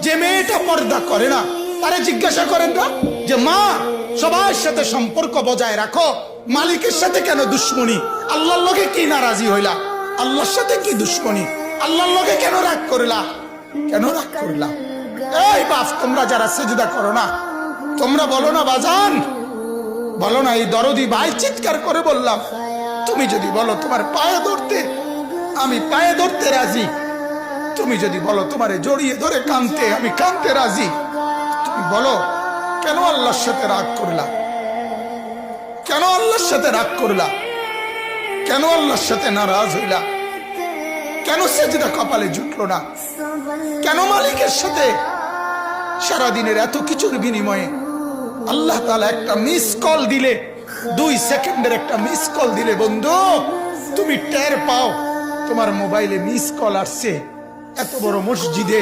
যে মেয়েটা পর্দা করে না তারে জিজ্ঞাসা করেন না যে মা সবার সাথে সম্পর্ক বজায় রাখো, মালিকের সাথে কেন দুশ্মনী? আল্লাহর লগে কি নারাজি হইলা? আল্লাহর সাথে কি দুশ্মনী? আল্লাহর লগে কেন রাগ করলা? কেন রাগ করলা? এই বাপ, তোমরা যারা সিজদা করো না, তোমরা বলো না বাজান, বলো না এই দরদি ভাই চিৎকার করে বললাম, তুমি যদি বলো তোমার পায়ে ধরতে, আমি পায়ে ধরতে রাজি। তুমি যদি বলো তোমারে জড়িয়ে ধরে কাঁদতে, আমি কাঁদতে রাজি। তুমি বলো কেন আল্লাহর সাথে রাগ করলা? কেন আল্লাহর সাথে রাগ করলা? কেন আল্লাহর সাথে নারাজ হইলা? কেন সেজদা কপালে জুটলো না? কেন মালিকের সাথে সারাদিনের এত কিছুর বিনিময়ে আল্লাহ তাআলা একটা মিস কল দিলে, 2 সেকেন্ডের একটা মিস কল দিলে বন্ধু তুমি টের পাও তোমার মোবাইলে মিস কল আসছে। এত বড় মসজিদে